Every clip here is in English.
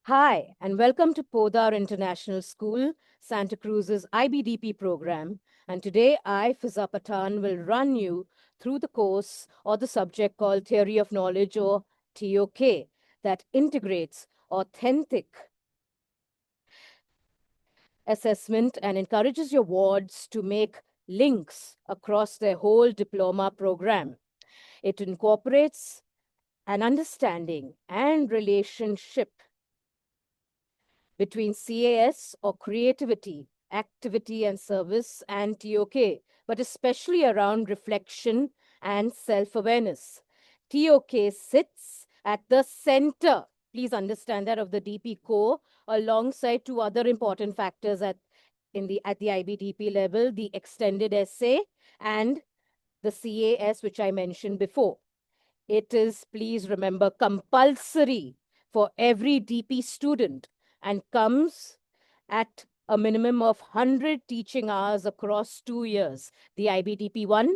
Hi, and welcome to Podar International School, Santa Cruz's IBDP program. And today I, Fiza Pathan, will run you through the course or the subject called Theory of Knowledge or TOK that integrates authentic assessment and encourages your wards to make links across their whole diploma program. It incorporates an understanding and relationship between CAS or creativity, activity and service and TOK, but especially around reflection and self-awareness. TOK sits at the center, please understand that, of the DP core alongside two other important factors at the IBDP level, the extended essay and the CAS, which I mentioned before. It is, please remember, compulsory for every DP student and comes at a minimum of 100 teaching hours across 2 years, the IBDP 1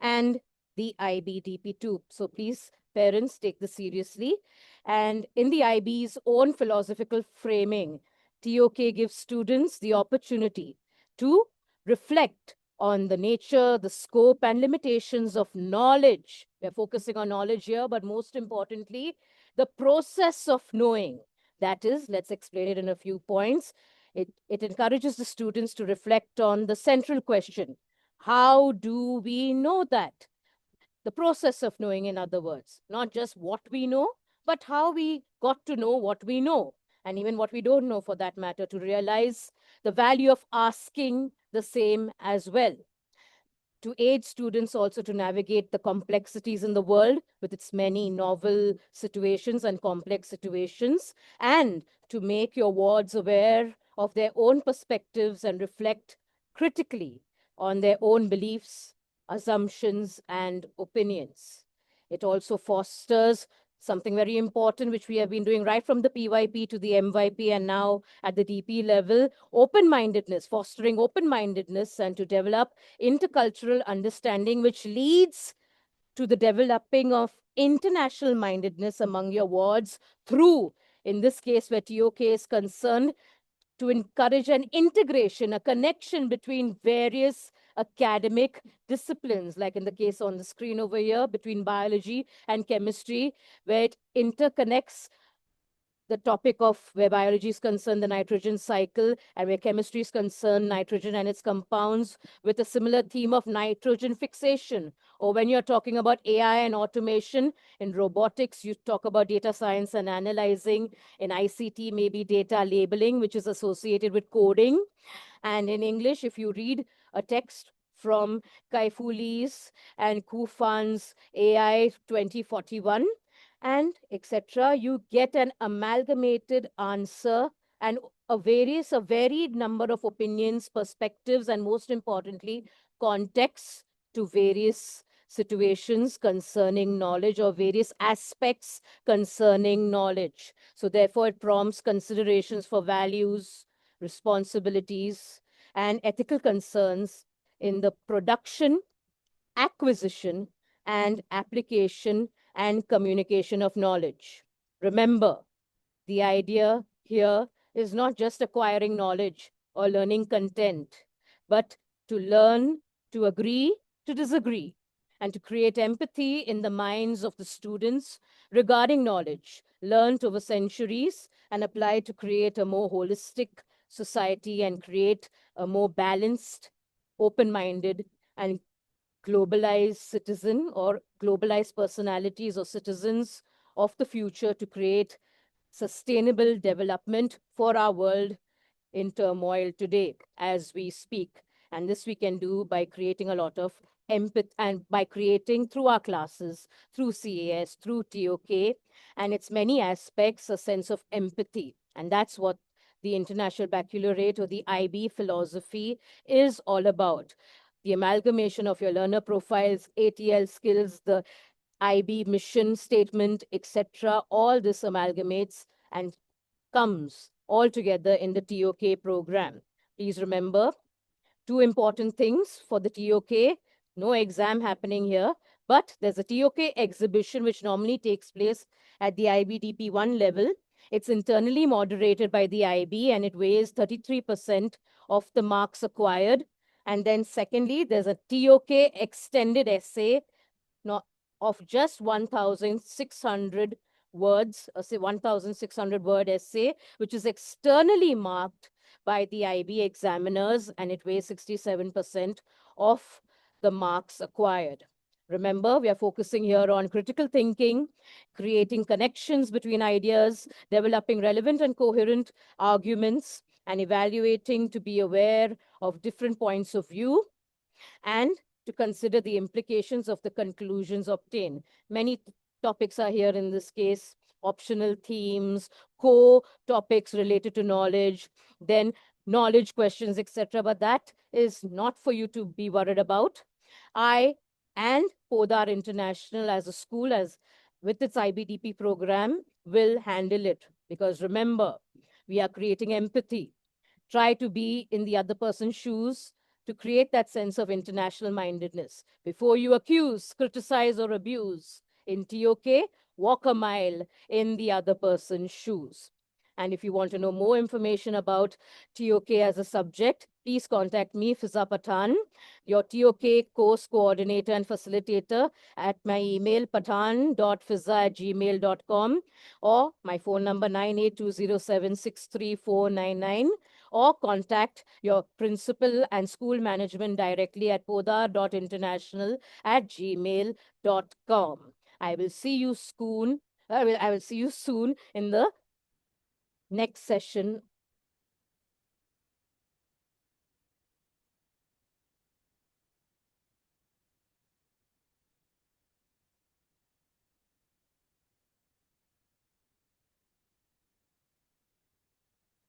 and the IBDP 2. So please, parents, take this seriously. And in the IB's own philosophical framing, TOK gives students the opportunity to reflect on the nature, the scope, and limitations of knowledge. We're focusing on knowledge here, but most importantly, the process of knowing. That is, let's explain it in a few points. It encourages the students to reflect on the central question: how do we know that? The process of knowing, in other words, not just what we know, but how we got to know what we know, and even what we don't know for that matter, to realize the value of asking the same as well, to aid students also to navigate the complexities in the world with its many novel situations and complex situations, and to make your wards aware of their own perspectives and reflect critically on their own beliefs, assumptions, and opinions. It also fosters something very important, which we have been doing right from the PYP to the MYP and now at the DP level: open-mindedness, fostering open-mindedness and to develop intercultural understanding, which leads to the developing of international mindedness among your wards through, in this case where TOK is concerned, to encourage an integration, a connection between various academic disciplines, like in the case on the screen over here, between biology and chemistry, where it interconnects the topic of, where biology is concerned, the nitrogen cycle, and where chemistry is concerned, nitrogen and its compounds, with a similar theme of nitrogen fixation. Or when you're talking about AI and automation, in robotics, you talk about data science and analyzing. In ICT, maybe data labeling, which is associated with coding. And in English, if you read a text from Kaifuli's and Kufan's AI 2041, and etc., you get an amalgamated answer and a varied number of opinions, perspectives, and most importantly, contexts to various situations concerning knowledge or various aspects concerning knowledge. So therefore, it prompts considerations for values, responsibilities, and ethical concerns in the production, acquisition, and application and communication of knowledge. Remember, the idea here is not just acquiring knowledge or learning content, but to learn, to agree, to disagree, and to create empathy in the minds of the students regarding knowledge learned over centuries and applied to create a more holistic society and create a more balanced, open-minded, and globalized citizen or globalized personalities or citizens of the future, to create sustainable development for our world in turmoil today as we speak. And this we can do by creating a lot of empathy, and by creating through our classes, through CAS, through TOK, and its many aspects, a sense of empathy. And that's what the International Baccalaureate or the IB philosophy is all about. The amalgamation of your learner profiles, ATL skills, the IB mission statement, etc. All this amalgamates and comes all together in the TOK program. Please remember two important things for the TOK. No exam happening here, but there's a TOK exhibition which normally takes place at the IBDP 1 level. It's internally moderated by the IB and it weighs 33% of the marks acquired. And then secondly, there's a TOK extended essay not of just 1,600 words, say 1,600 word essay, which is externally marked by the IB examiners, and it weighs 67% of the marks acquired. Remember, we are focusing here on critical thinking, creating connections between ideas, developing relevant and coherent arguments, and evaluating to be aware of different points of view, and to consider the implications of the conclusions obtained. Many topics are here in this case, optional themes, core topics related to knowledge, then knowledge questions, etc. But that is not for you to be worried about. I and Podar International as a school, as with its IBDP program, will handle it. Because remember, we are creating empathy. Try to be in the other person's shoes to create that sense of international mindedness. Before you accuse, criticize, or abuse, in TOK, walk a mile in the other person's shoes. And if you want to know more information about TOK as a subject, please contact me, Fiza Pathan, your TOK course coordinator and facilitator, at my email, pathan.fiza@gmail.com, or my phone number 9820763499, or contact your principal and school management directly at podar.international@gmail.com. I will see you soon. I will see you soon in the next session